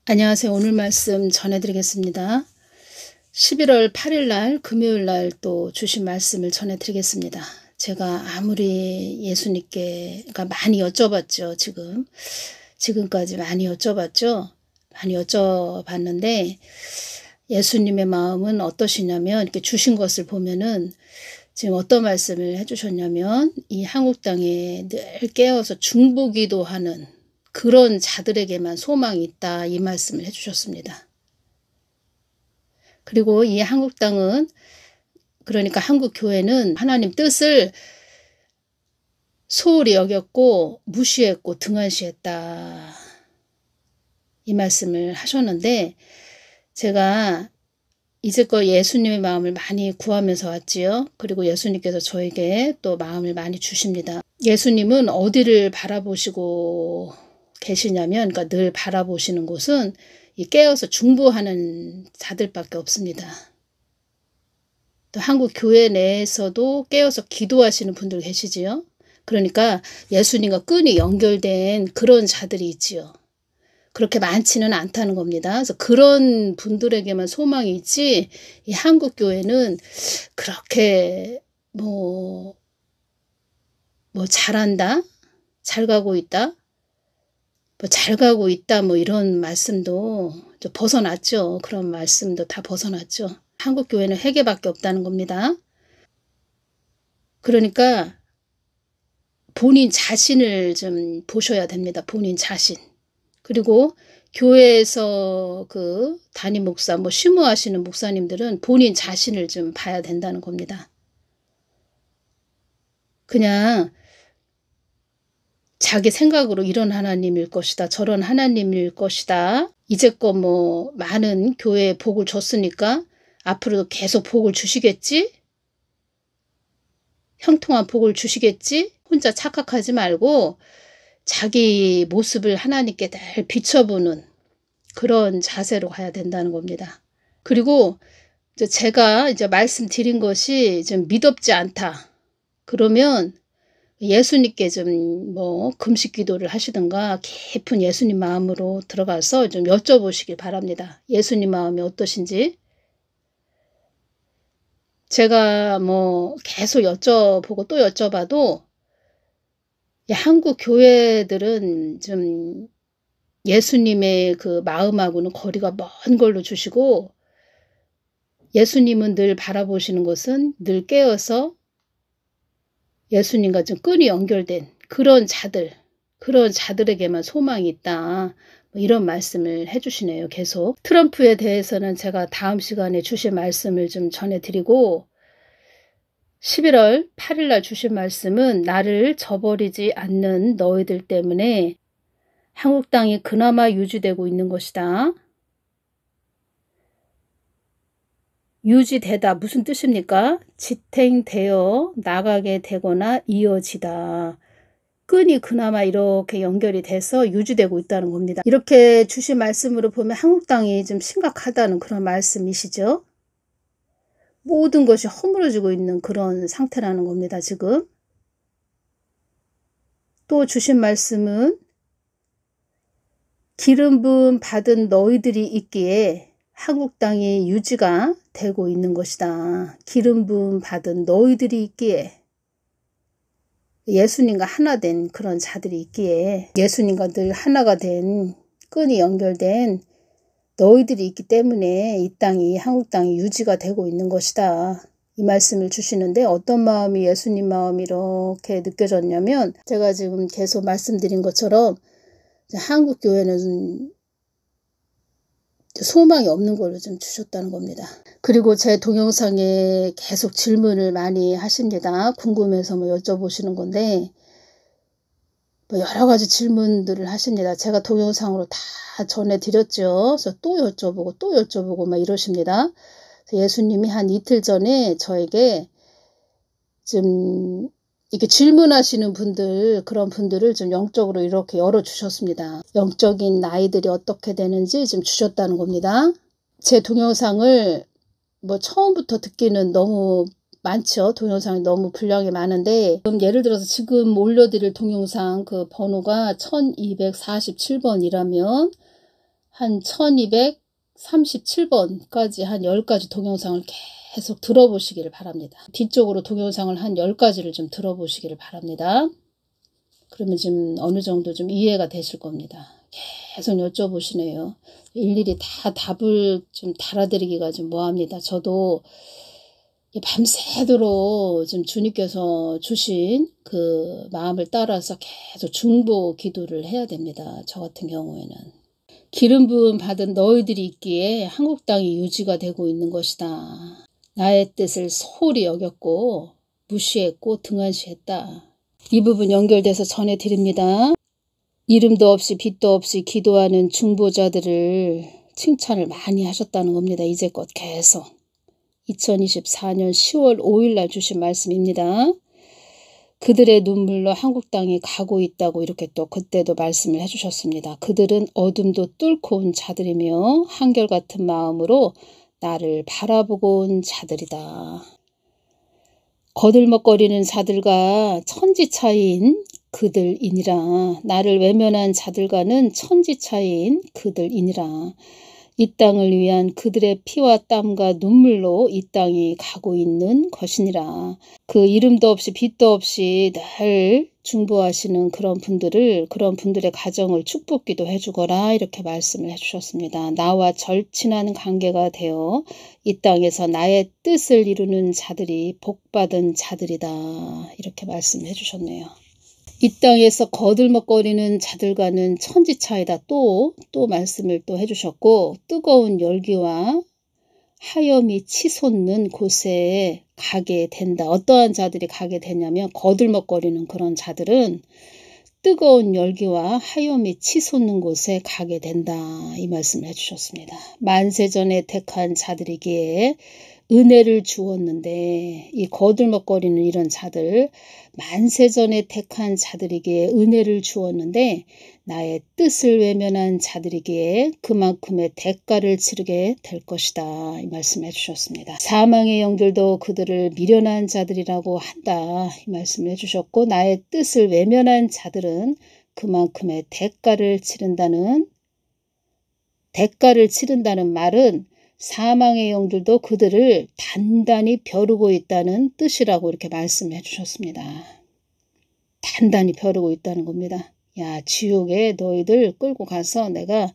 안녕하세요. 오늘 말씀 전해드리겠습니다. 11월 8일 날 금요일 날 또 주신 말씀을 전해드리겠습니다. 제가 아무리 예수님께가 많이 여쭤봤죠. 지금까지 많이 여쭤봤죠. 많이 여쭤봤는데 예수님의 마음은 어떠시냐면 이렇게 주신 것을 보면은 지금 어떤 말씀을 해주셨냐면 이 한국 땅에 늘 깨어서 중보기도하는 그런 자들에게만 소망이 있다, 이 말씀을 해주셨습니다. 그리고 이 한국 땅은, 그러니까 한국 교회는 하나님 뜻을 소홀히 여겼고 무시했고 등한시했다, 이 말씀을 하셨는데, 제가 이제껏 예수님의 마음을 많이 구하면서 왔지요. 그리고 예수님께서 저에게 또 마음을 많이 주십니다. 예수님은 어디를 바라보시고 계시냐면, 그러니까 늘 바라보시는 곳은 이 깨어서 중보하는 자들밖에 없습니다. 또 한국 교회 내에서도 깨어서 기도하시는 분들 계시지요. 그러니까 예수님과 끈이 연결된 그런 자들이 있지요. 그렇게 많지는 않다는 겁니다. 그래서 그런 분들에게만 소망이 있지, 이 한국 교회는 그렇게 뭐 잘한다, 잘 가고 있다, 잘 가고 있다, 이런 말씀도 좀 벗어났죠. 그런 말씀도 다 벗어났죠. 한국 교회는 회개밖에 없다는 겁니다. 그러니까 본인 자신을 좀 보셔야 됩니다. 본인 자신. 그리고 교회에서 그 담임 목사, 심무하시는 목사님들은 본인 자신을 좀 봐야 된다는 겁니다. 그냥 자기 생각으로 이런 하나님일 것이다, 저런 하나님일 것이다, 이제껏 많은 교회에 복을 줬으니까 앞으로도 계속 복을 주시겠지, 형통한 복을 주시겠지, 혼자 착각하지 말고 자기 모습을 하나님께 늘 비춰보는 그런 자세로 가야 된다는 겁니다. 그리고 제가 이제 말씀드린 것이 좀 미덥지 않다, 그러면 예수님께 좀 금식 기도를 하시든가 깊은 예수님 마음으로 들어가서 좀 여쭤보시길 바랍니다. 예수님 마음이 어떠신지. 제가 계속 여쭤보고 또 여쭤봐도 한국 교회들은 좀 예수님의 그 마음하고는 거리가 먼 걸로 주시고, 예수님은 늘 바라보시는 것은 늘 깨어서 예수님과 좀 끈이 연결된 그런 자들에게만 소망이 있다, 이런 말씀을 해주시네요. 계속 트럼프에 대해서는 제가 다음 시간에 주신 말씀을 좀 전해드리고, 11월 8일 날 주신 말씀은 나를 저버리지 않는 너희들 때문에 한국 땅이 그나마 유지되고 있는 것이다. 유지되다 무슨 뜻입니까? 지탱되어 나가게 되거나 이어지다. 끈이 그나마 이렇게 연결이 돼서 유지되고 있다는 겁니다. 이렇게 주신 말씀으로 보면 한국 땅이 좀 심각하다는 그런 말씀이시죠. 모든 것이 허물어지고 있는 그런 상태라는 겁니다. 지금 또 주신 말씀은 기름 부음 받은 너희들이 있기에 한국 땅이 유지가 되고 있는 것이다. 기름 부음 받은 너희들이 있기에, 예수님과 하나 된 그런 자들이 있기에, 예수님과 늘 하나가 된 끈이 연결된 너희들이 있기 때문에 이 땅이, 한국 땅이 유지가 되고 있는 것이다, 이 말씀을 주시는데, 어떤 마음이 예수님 마음이 이렇게 느껴졌냐면, 제가 지금 계속 말씀드린 것처럼 한국 교회는 소망이 없는 걸로 좀 주셨다는 겁니다. 그리고 제 동영상에 계속 질문을 많이 하십니다. 궁금해서 여쭤보시는 건데, 여러 가지 질문들을 하십니다. 제가 동영상으로 다 전해드렸죠. 그래서 또 여쭤보고 이러십니다. 예수님이 한 이틀 전에 저에게 좀 이렇게 질문하시는 분들, 그런 분들을 좀 영적으로 이렇게 열어주셨습니다. 영적인 나이들이 어떻게 되는지 좀 주셨다는 겁니다. 제 동영상을 처음부터 듣기는 너무 많죠. 동영상이 너무 분량이 많은데, 예를 들어서 지금 올려드릴 동영상 그 번호가 1247번이라면 한 1237번까지 한 10가지 동영상을 계속 들어보시기를 바랍니다. 뒤쪽으로 동영상을 한 10가지를 좀 들어보시기를 바랍니다. 그러면 좀 어느 정도 좀 이해가 되실 겁니다. 계속 여쭤보시네요. 일일이 다 답을 좀 달아드리기가 좀 뭐합니다. 저도 밤새도록 좀 주님께서 주신 그 마음을 따라서 계속 중보 기도를 해야 됩니다. 저 같은 경우에는. 기름 부음 받은 너희들이 있기에 한국 땅이 유지가 되고 있는 것이다. 나의 뜻을 소홀히 여겼고 무시했고 등한시했다. 이 부분 연결돼서 전해드립니다. 이름도 없이 빛도 없이 기도하는 중보자들을 칭찬을 많이 하셨다는 겁니다. 이제껏 계속. 2024년 10월 5일 날 주신 말씀입니다. 그들의 눈물로 한국 땅이 가고 있다고 이렇게 또 그때도 말씀을 해주셨습니다. 그들은 어둠도 뚫고 온 자들이며 한결같은 마음으로 나를 바라보고 온 자들이다. 거들먹거리는 자들과 천지 차이인 그들이니라. 나를 외면한 자들과는 천지 차이인 그들이니라. 이 땅을 위한 그들의 피와 땀과 눈물로 이 땅이 가고 있는 것이니라. 그 이름도 없이 빛도 없이 늘 중보하시는 그런 분들의 가정을 축복기도 해주거라 이렇게 말씀을 해주셨습니다. 나와 절친한 관계가 되어 이 땅에서 나의 뜻을 이루는 자들이 복받은 자들이다 이렇게 말씀을 해주셨네요. 이 땅에서 거들먹거리는 자들과는 천지 차이다 또 말씀을 또 해주셨고 뜨거운 열기와 하염이 치솟는 곳에 가게 된다. 어떠한 자들이 가게 되냐면 거들먹거리는 그런 자들은 뜨거운 열기와 하염이 치솟는 곳에 가게 된다. 이 말씀을 해주셨습니다. 만세전에 택한 자들이기에 은혜를 주었는데 이 거들먹거리는 이런 자들 만세전에 택한 자들에게 은혜를 주었는데 나의 뜻을 외면한 자들에게 그만큼의 대가를 치르게 될 것이다. 이 말씀해 주셨습니다. 사망의 영들도 그들을 미련한 자들이라고 한다. 이 말씀을 해주셨고 나의 뜻을 외면한 자들은 그만큼의 대가를 치른다는 말은 사망의 영들도 그들을 단단히 벼르고 있다는 뜻이라고 이렇게 말씀해 주셨습니다. 단단히 벼르고 있다는 겁니다. 야, 지옥에 너희들 끌고 가서 내가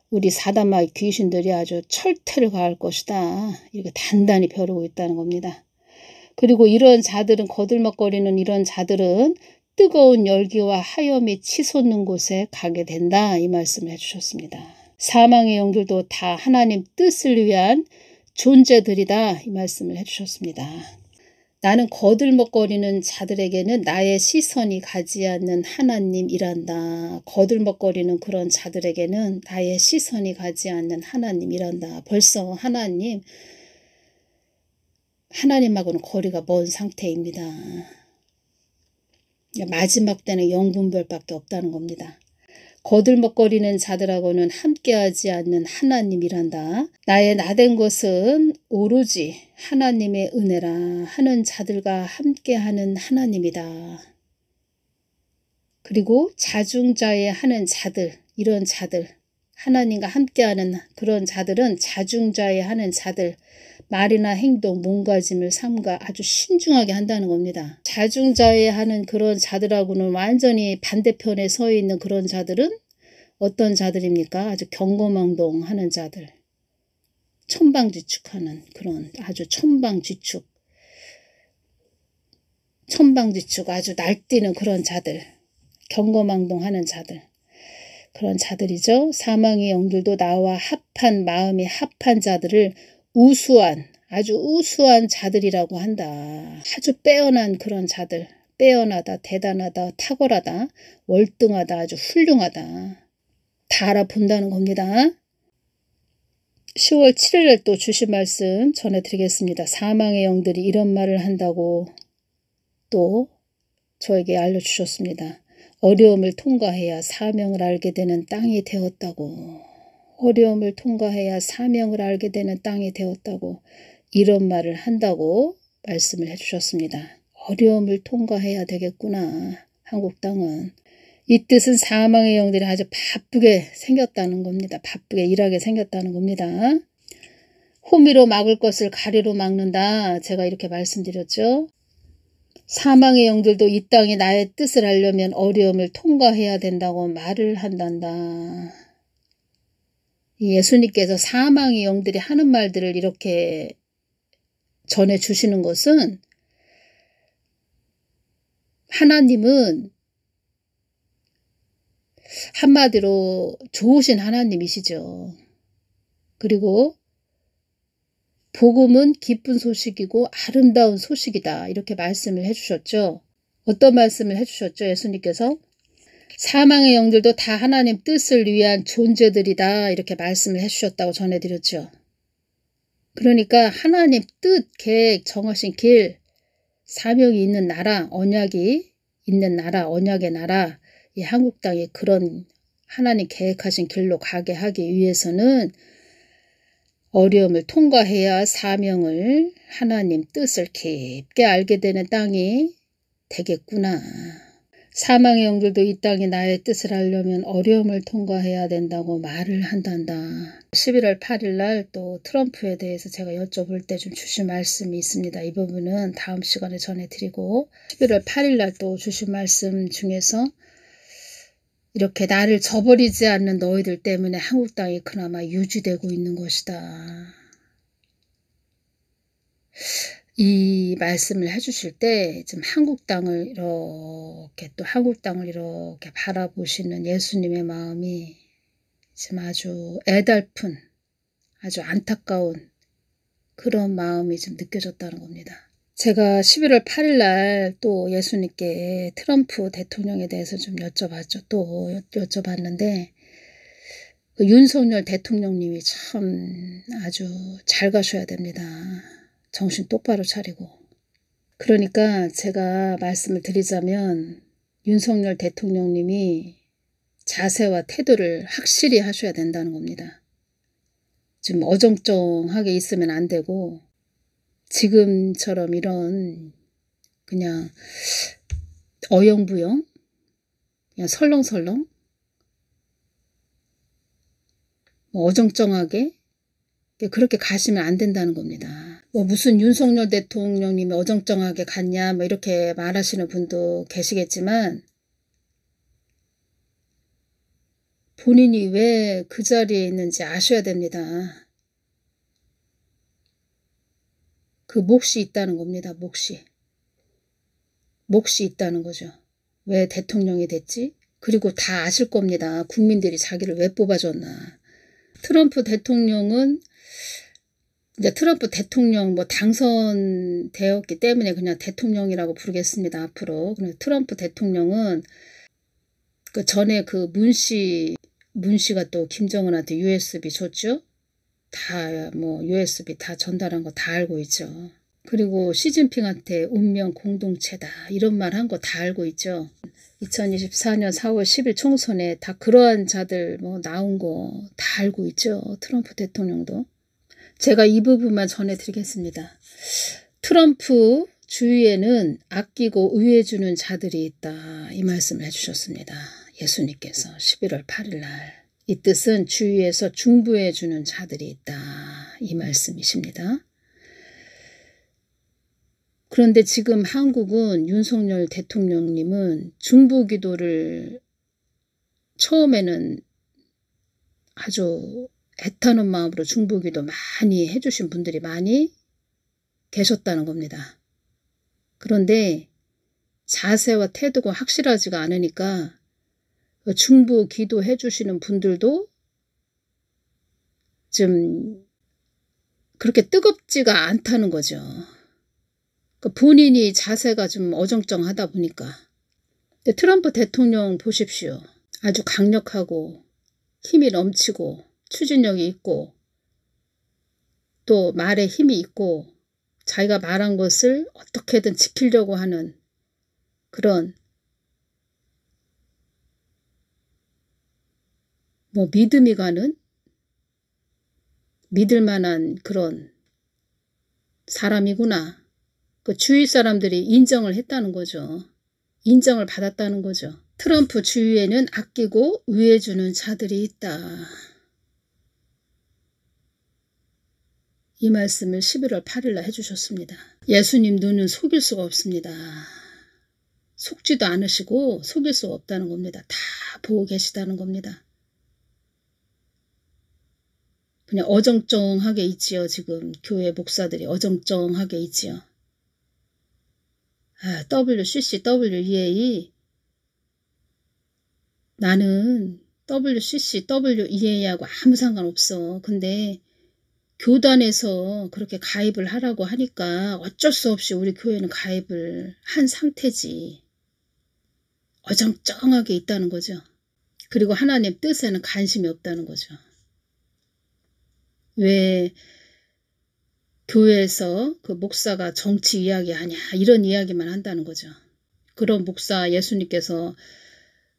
우리 사단마귀 귀신들이 아주 철퇴를 가할 것이다. 이렇게 단단히 벼르고 있다는 겁니다. 그리고 이런 자들은 거들먹거리는 이런 자들은 뜨거운 열기와 하염이 치솟는 곳에 가게 된다. 이 말씀을 해주셨습니다. 사망의 영들도 다 하나님 뜻을 위한 존재들이다. 이 말씀을 해주셨습니다. 나는 거들먹거리는 자들에게는 나의 시선이 가지 않는 하나님이란다. 거들먹거리는 그런 자들에게는 나의 시선이 가지 않는 하나님이란다. 벌써 하나님하고는 거리가 먼 상태입니다. 마지막 때는 영분별밖에 없다는 겁니다. 거들먹거리는 자들하고는 함께하지 않는 하나님이란다. 나의 나된 것은 오로지 하나님의 은혜라 하는 자들과 함께하는 하나님이다. 그리고 자중자애 하는 자들, 이런 자들, 하나님과 함께하는 그런 자들은 자중자애 하는 자들, 말이나 행동, 몸가짐을 삼가 아주 신중하게 한다는 겁니다. 자중자애하는 그런 자들하고는 완전히 반대편에 서 있는 그런 자들은 어떤 자들입니까? 아주 경거망동하는 자들, 천방지축하는 그런 아주 천방지축 아주 날뛰는 그런 자들, 경거망동하는 자들, 그런 자들이죠. 사망의 영들도 나와 합한 마음이 합한 자들을 아주 우수한 자들이라고 한다. 아주 빼어난 그런 자들, 빼어나다, 대단하다, 탁월하다, 월등하다, 아주 훌륭하다. 다 알아본다는 겁니다. 10월 7일에 또 주신 말씀 전해드리겠습니다. 사망의 영들이 이런 말을 한다고 또 저에게 알려주셨습니다. 어려움을 통과해야 사명을 알게 되는 땅이 되었다고. 어려움을 통과해야 사명을 알게 되는 땅이 되었다고 이런 말을 한다고 말씀을 해주셨습니다. 어려움을 통과해야 되겠구나. 한국 땅은 이 뜻은 사망의 영들이 아주 바쁘게 생겼다는 겁니다. 바쁘게 일하게 생겼다는 겁니다. 호미로 막을 것을 가리로 막는다. 제가 이렇게 말씀드렸죠. 사망의 영들도 이 땅이 나의 뜻을 하려면 어려움을 통과해야 된다고 말을 한단다. 예수님께서 사망의 영들이 하는 말들을 이렇게 전해주시는 것은 하나님은 한마디로 좋으신 하나님이시죠. 그리고 복음은 기쁜 소식이고 아름다운 소식이다. 이렇게 말씀을 해주셨죠. 어떤 말씀을 해주셨죠? 예수님께서 사망의 영들도 다 하나님 뜻을 위한 존재들이다. 이렇게 말씀을 해주셨다고 전해드렸죠. 그러니까 하나님 뜻, 계획, 정하신 길, 사명이 있는 나라, 언약이 있는 나라, 언약의 나라, 이 한국 땅에 그런 하나님 계획하신 길로 가게 하기 위해서는 어려움을 통과해야 사명을 하나님 뜻을 깊게 알게 되는 땅이 되겠구나. 사망의 영들도 이 땅이 나의 뜻을 하려면 어려움을 통과해야 된다고 말을 한단다. 11월 8일 날 또 트럼프에 대해서 제가 여쭤볼 때 좀 주신 말씀이 있습니다. 이 부분은 다음 시간에 전해드리고 11월 8일 날 또 주신 말씀 중에서 이렇게 나를 저버리지 않는 너희들 때문에 한국 땅이 그나마 유지되고 있는 것이다. 이 말씀을 해주실 때 지금 한국 땅을 이렇게 바라보시는 예수님의 마음이 지금 아주 애달픈, 아주 안타까운 그런 마음이 좀 느껴졌다는 겁니다. 제가 11월 8일 날 또 예수님께 트럼프 대통령에 대해서 좀 여쭤봤죠. 또 여쭤봤는데 그 윤석열 대통령님이 참 아주 잘 가셔야 됩니다. 정신 똑바로 차리고. 그러니까 제가 말씀을 드리자면 윤석열 대통령님이 자세와 태도를 확실히 하셔야 된다는 겁니다. 지금 어정쩡하게 있으면 안 되고 지금처럼 이런 그냥 어영부영 그냥 설렁설렁 어정쩡하게 그렇게 가시면 안 된다는 겁니다. 무슨 윤석열 대통령님이 어정쩡하게 갔냐 이렇게 말하시는 분도 계시겠지만 본인이 왜 그 자리에 있는지 아셔야 됩니다. 그 몫이 있다는 겁니다. 몫이 있다는 거죠. 왜 대통령이 됐지? 그리고 다 아실 겁니다. 국민들이 자기를 왜 뽑아줬나. 트럼프 대통령은 이제 트럼프 대통령 당선되었기 때문에 그냥 대통령이라고 부르겠습니다. 앞으로. 트럼프 대통령은 그 전에 그 문 씨가 또 김정은한테 USB 줬죠. 다 USB 다 전달한 거 다 알고 있죠. 그리고 시진핑한테 운명 공동체다 이런 말 한 거 다 알고 있죠. 2024년 4월 10일 총선에 다 그러한 자들 나온 거 다 알고 있죠. 트럼프 대통령도. 제가 이 부분만 전해드리겠습니다. 트럼프 주위에는 아끼고 의해주는 자들이 있다. 이 말씀을 해주셨습니다. 예수님께서 11월 8일 날. 이 뜻은 주위에서 중보해주는 자들이 있다. 이 말씀이십니다. 그런데 지금 한국은 윤석열 대통령님은 중보기도를 처음에는 아주 애타는 마음으로 중보기도 많이 해주신 분들이 많이 계셨다는 겁니다. 그런데 자세와 태도가 확실하지가 않으니까 중보 기도해 주시는 분들도 좀 그렇게 뜨겁지가 않다는 거죠. 본인이 자세가 좀 어정쩡하다 보니까. 근데 트럼프 대통령 보십시오. 아주 강력하고 힘이 넘치고 추진력이 있고 또 말에 힘이 있고 자기가 말한 것을 어떻게든 지키려고 하는 그런 믿음이 가는 믿을 만한 그런 사람이구나. 그 주위 사람들이 인정을 했다는 거죠. 인정을 받았다는 거죠. 트럼프 주위에는 아끼고 위해주는 자들이 있다. 이 말씀을 11월 8일날 해주셨습니다. 예수님 눈은 속일 수가 없습니다. 속지도 않으시고 속일 수가 없다는 겁니다. 다 보고 계시다는 겁니다. 그냥 어정쩡하게 있지요. 지금 교회 목사들이 어정쩡하게 있지요. WCC, WEA 나는 WCC, WEA하고 아무 상관없어. 근데 교단에서 그렇게 가입을 하라고 하니까 어쩔 수 없이 우리 교회는 가입을 한 상태지. 어정쩡하게 있다는 거죠. 그리고 하나님 뜻에는 관심이 없다는 거죠. 왜 교회에서 그 목사가 정치 이야기하냐 이런 이야기만 한다는 거죠. 그런 목사 예수님께서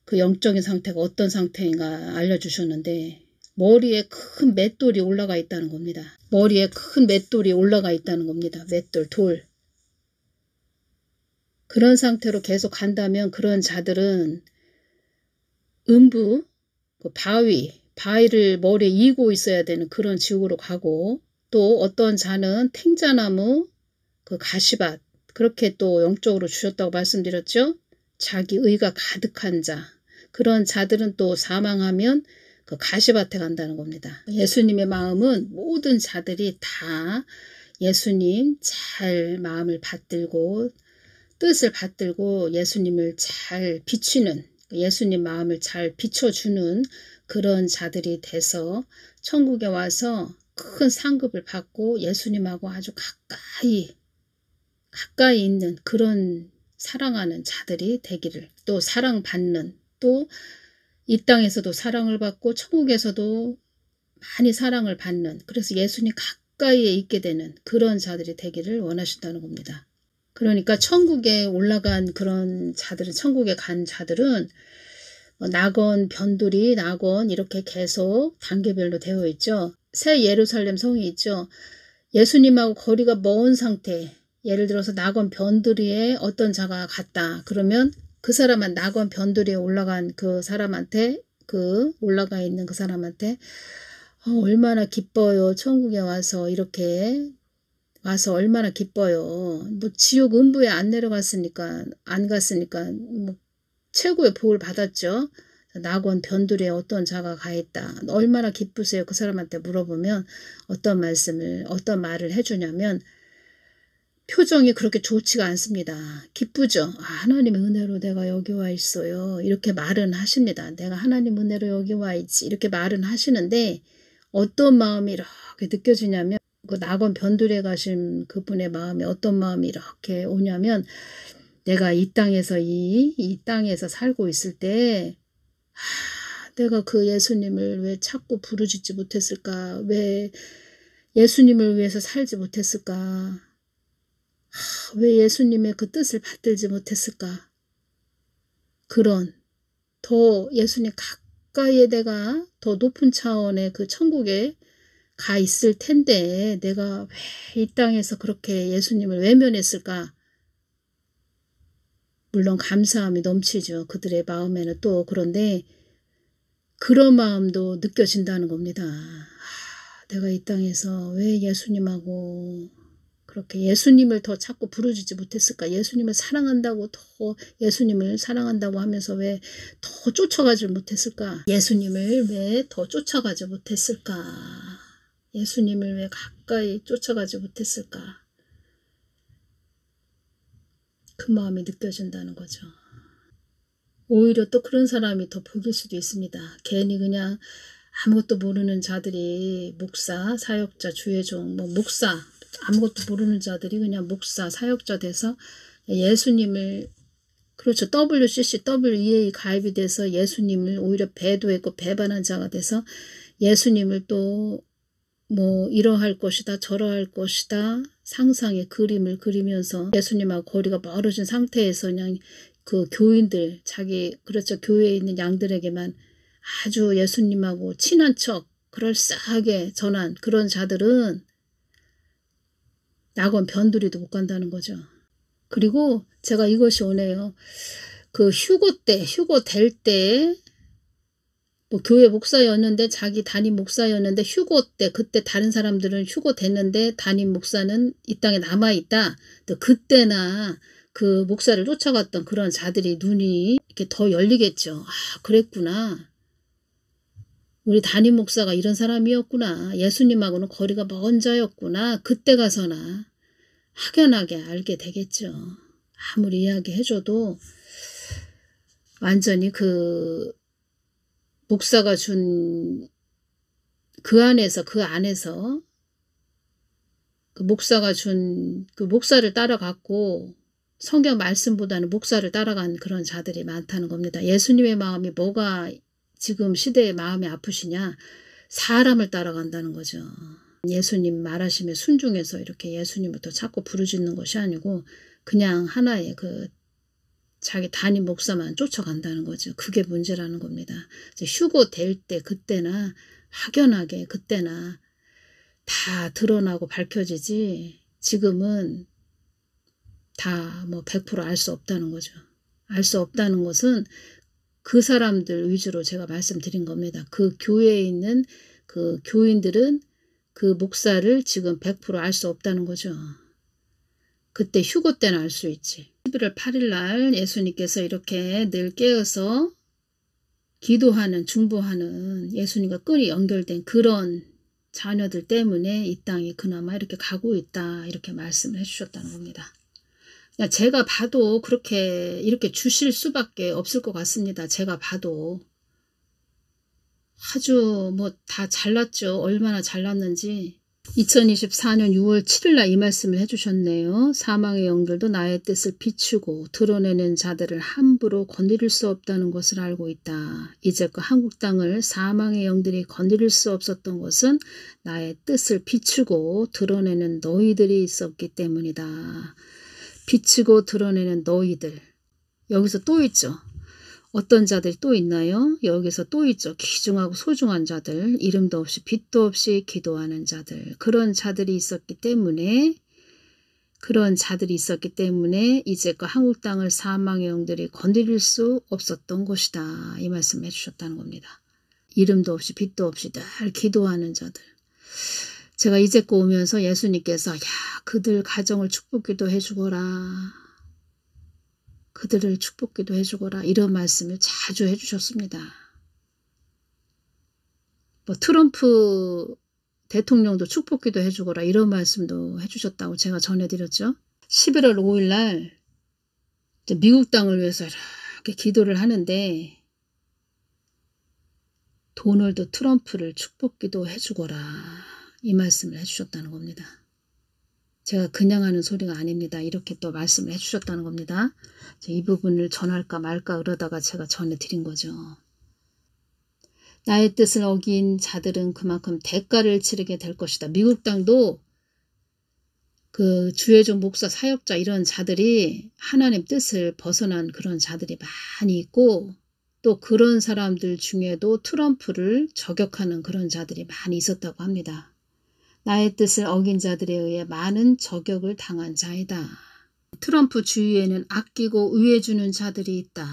그 영적인 상태가 어떤 상태인가 알려주셨는데 머리에 큰 맷돌이 올라가 있다는 겁니다. 머리에 큰 맷돌이 올라가 있다는 겁니다. 맷돌, 돌. 그런 상태로 계속 간다면 그런 자들은 음부, 그 바위를 머리에 이고 있어야 되는 그런 지옥으로 가고 또 어떤 자는 탱자나무, 그 가시밭 그렇게 또 영적으로 주셨다고 말씀드렸죠. 자기 의가 가득한 자. 그런 자들은 또 사망하면 그 가시밭에 간다는 겁니다. 예수님의 마음은 모든 자들이 다 예수님 잘 마음을 받들고 뜻을 받들고 예수님을 잘 비추는 예수님 마음을 잘 비춰주는 그런 자들이 돼서 천국에 와서 큰 상급을 받고 예수님하고 아주 가까이 있는 그런 사랑하는 자들이 되기를 또 사랑받는 또 이 땅에서도 사랑을 받고 천국에서도 많이 사랑을 받는 그래서 예수님 가까이에 있게 되는 그런 자들이 되기를 원하신다는 겁니다. 그러니까 천국에 올라간 그런 자들은 천국에 간 자들은 낙원, 변두리, 낙원 이렇게 계속 단계별로 되어 있죠. 새 예루살렘 성이 있죠. 예수님하고 거리가 먼 상태 예를 들어서 낙원 변두리에 어떤 자가 갔다. 그러면 그 사람은 낙원 변두리에 올라간 그 사람한테 올라가 있는 그 사람한테 얼마나 기뻐요. 천국에 와서 이렇게 와서 얼마나 기뻐요. 뭐 지옥 음부에 안 내려갔으니까 안 갔으니까 뭐 최고의 복을 받았죠. 낙원 변두리에 어떤 자가 가 있다. 얼마나 기쁘세요. 그 사람한테 물어보면 어떤 말을 해주냐면 표정이 그렇게 좋지가 않습니다. 기쁘죠. 하나님의 은혜로 내가 여기 와 있어요. 이렇게 말은 하십니다. 내가 하나님 은혜로 여기 와 있지. 이렇게 말은 하시는데 어떤 마음이 이렇게 느껴지냐면 그 낙원 변두리에 가신 그분의 마음에 어떤 마음이 이렇게 오냐면 내가 이 땅에서 이 땅에서 살고 있을 때 내가 그 예수님을 왜 자꾸 부르짖지 못했을까? 왜 예수님을 위해서 살지 못했을까? 왜 예수님의 그 뜻을 받들지 못했을까? 그런 더 예수님 가까이에 내가 더 높은 차원의 그 천국에 가 있을 텐데 내가 왜 이 땅에서 그렇게 예수님을 외면했을까? 물론 감사함이 넘치죠. 그들의 마음에는 또 그런데 그런 마음도 느껴진다는 겁니다. 내가 이 땅에서 왜 예수님하고 그렇게 예수님을 더 자꾸 부르짖지 못했을까? 예수님을 사랑한다고 더 예수님을 사랑한다고 하면서 왜 더 쫓아가지 못했을까? 예수님을 왜 더 쫓아가지 못했을까? 예수님을 왜 가까이 쫓아가지 못했을까? 그 마음이 느껴진다는 거죠. 오히려 또 그런 사람이 더 복일 수도 있습니다. 괜히 그냥 아무것도 모르는 자들이 목사, 사역자, 주의종, 목사 아무것도 모르는 자들이 그냥 목사, 사역자 돼서 예수님을 그렇죠. WCC, WEA 가입이 돼서 예수님을 오히려 배도했고 배반한 자가 돼서 예수님을 또 이러할 것이다 저러할 것이다 상상의 그림을 그리면서 예수님하고 거리가 멀어진 상태에서 그냥 그 교인들 그렇죠. 교회에 있는 양들에게만 아주 예수님하고 친한 척 그럴싸하게 전한 그런 자들은 낙원 변두리도 못 간다는 거죠. 그리고 제가 이것이 오네요. 그 휴고 될 때, 뭐 교회 목사였는데 자기 담임 목사였는데 휴고 때 그때 다른 사람들은 휴고 됐는데 담임 목사는 이 땅에 남아있다. 또 그때나 그 목사를 쫓아갔던 그런 자들이 눈이 이렇게 더 열리겠죠. 아, 그랬구나. 우리 담임 목사가 이런 사람이었구나. 예수님하고는 거리가 먼 자였구나. 그때 가서나 확연하게 알게 되겠죠. 아무리 이야기해줘도 완전히 그 목사가 준 그 안에서 그 목사가 준 그 목사를 따라갔고 성경 말씀보다는 목사를 따라간 그런 자들이 많다는 겁니다. 예수님의 마음이 뭐가 지금 시대의 마음이 아프시냐? 사람을 따라간다는 거죠. 예수님 말하심에 순종해서 이렇게 예수님부터 자꾸 부르짖는 것이 아니고 그냥 하나의 그 자기 담임 목사만 쫓아간다는 거죠. 그게 문제라는 겁니다. 휴고 될 때 그때나 확연하게 그때나 다 드러나고 밝혀지지 지금은 다 뭐 100% 알 수 없다는 거죠. 알 수 없다는 것은 그 사람들 위주로 제가 말씀드린 겁니다. 그 교회에 있는 그 교인들은 그 목사를 지금 100% 알 수 없다는 거죠. 그때 휴고 때는 알 수 있지. 11월 8일 날 예수님께서 이렇게 늘 깨어서 기도하는 중보하는 예수님과 끈이 연결된 그런 자녀들 때문에 이 땅이 그나마 이렇게 가고 있다 이렇게 말씀을 해주셨다는 겁니다. 제가 봐도 그렇게 이렇게 주실 수밖에 없을 것 같습니다. 제가 봐도 아주 뭐 다 잘났죠. 얼마나 잘났는지. 2024년 6월 7일 날 이 말씀을 해주셨네요. 사망의 영들도 나의 뜻을 비추고 드러내는 자들을 함부로 건드릴 수 없다는 것을 알고 있다. 이제껏 한국 땅을 사망의 영들이 건드릴 수 없었던 것은 나의 뜻을 비추고 드러내는 너희들이 있었기 때문이다. 비추고 드러내는 너희들. 여기서 또 있죠. 어떤 자들이 또 있나요? 여기서 또 있죠. 귀중하고 소중한 자들, 이름도 없이 빛도 없이 기도하는 자들. 그런 자들이 있었기 때문에 이제껏 한국 땅을 사망의 영들이 건드릴 수 없었던 것이다. 이 말씀 해주셨다는 겁니다. 이름도 없이 빛도 없이 늘 기도하는 자들. 제가 이제껏 오면서 예수님께서 그들 가정을 축복기도 해주거라. 그들을 축복기도 해주거라. 이런 말씀을 자주 해주셨습니다. 뭐 트럼프 대통령도 축복기도 해주거라. 이런 말씀도 해주셨다고 제가 전해드렸죠. 11월 5일 날 미국 땅을 위해서 이렇게 기도를 하는데 도널드 트럼프를 축복기도 해주거라. 이 말씀을 해주셨다는 겁니다. 제가 그냥 하는 소리가 아닙니다. 이렇게 또 말씀을 해주셨다는 겁니다. 이 부분을 전할까 말까 그러다가 제가 전해드린 거죠. 나의 뜻을 어긴 자들은 그만큼 대가를 치르게 될 것이다. 미국 땅도 그 주의종 목사 사역자 이런 자들이 하나님 뜻을 벗어난 그런 자들이 많이 있고 또 그런 사람들 중에도 트럼프를 저격하는 그런 자들이 많이 있었다고 합니다. 나의 뜻을 어긴 자들에 의해 많은 저격을 당한 자이다. 트럼프 주위에는 아끼고 의해주는 자들이 있다.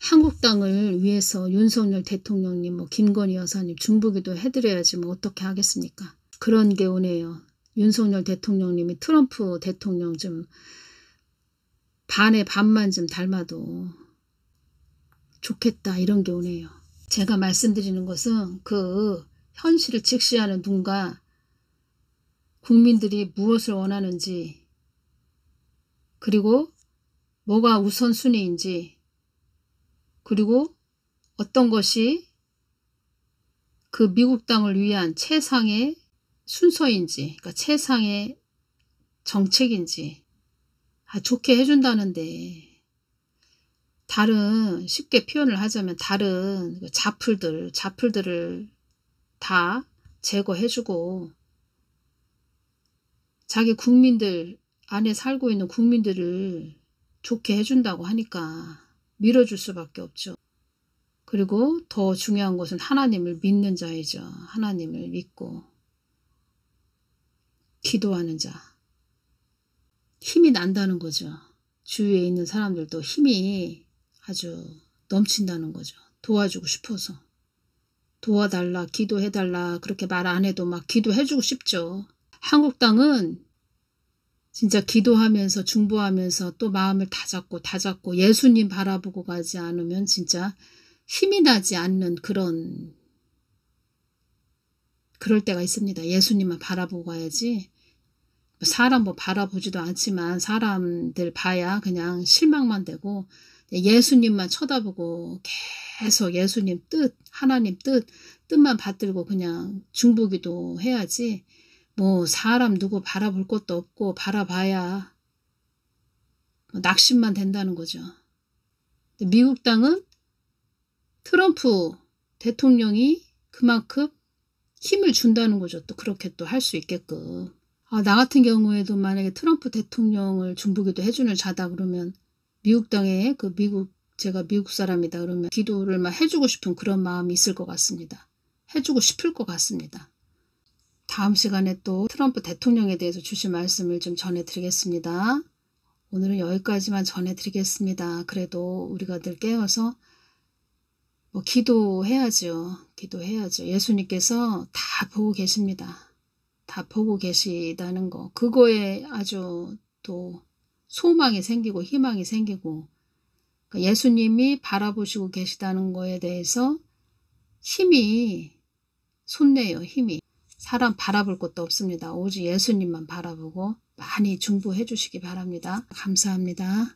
한국 땅을 위해서 윤석열 대통령님, 김건희 여사님 중보기도 해드려야지 어떻게 하겠습니까? 그런 게 오네요. 윤석열 대통령님이 트럼프 대통령 좀 반의 반만 좀 닮아도 좋겠다 이런 게 오네요. 제가 말씀드리는 것은 그 현실을 직시하는 눈과 국민들이 무엇을 원하는지 그리고 뭐가 우선순위인지 그리고 어떤 것이 그 미국 땅을 위한 최상의 순서인지 그러니까 최상의 정책인지 좋게 해준다는데 다른 쉽게 표현을 하자면 다른 자풀들을 다 제거해주고 자기 국민들 안에 살고 있는 국민들을 좋게 해준다고 하니까 밀어줄 수밖에 없죠. 그리고 더 중요한 것은 하나님을 믿는 자이죠. 하나님을 믿고 기도하는 자. 힘이 난다는 거죠. 주위에 있는 사람들도 힘이 아주 넘친다는 거죠. 도와주고 싶어서. 도와달라, 기도해달라 그렇게 말 안 해도 막 기도해주고 싶죠. 한국당은 진짜 기도하면서 중보하면서 또 마음을 다잡고 예수님 바라보고 가지 않으면 진짜 힘이 나지 않는 그럴 때가 있습니다. 예수님만 바라보고 가야지. 사람 뭐 바라보지도 않지만 사람들 봐야 그냥 실망만 되고 예수님만 쳐다보고 계속 예수님 뜻, 하나님 뜻만 받들고 그냥 중보기도 해야지. 뭐 사람 누구 바라볼 것도 없고 바라봐야 낙심만 된다는 거죠. 미국 땅은 트럼프 대통령이 그만큼 힘을 준다는 거죠. 또 그렇게 또 할 수 있게끔. 나 같은 경우에도 만약에 트럼프 대통령을 중보기도 해주는 자다 그러면 미국 땅에 제가 미국 사람이다 그러면 기도를 막 해주고 싶은 그런 마음이 있을 것 같습니다. 해주고 싶을 것 같습니다. 다음 시간에 또 트럼프 대통령에 대해서 주신 말씀을 좀 전해드리겠습니다. 오늘은 여기까지만 전해드리겠습니다. 그래도 우리가 늘 깨어서 기도해야죠. 기도해야죠. 예수님께서 다 보고 계십니다. 다 보고 계시다는 거. 그거에 아주 또 소망이 생기고 희망이 생기고 그러니까 예수님이 바라보시고 계시다는 거에 대해서 힘이 솟네요. 힘이. 사람 바라볼 것도 없습니다. 오직 예수님만 바라보고 많이 중보해 주시기 바랍니다. 감사합니다.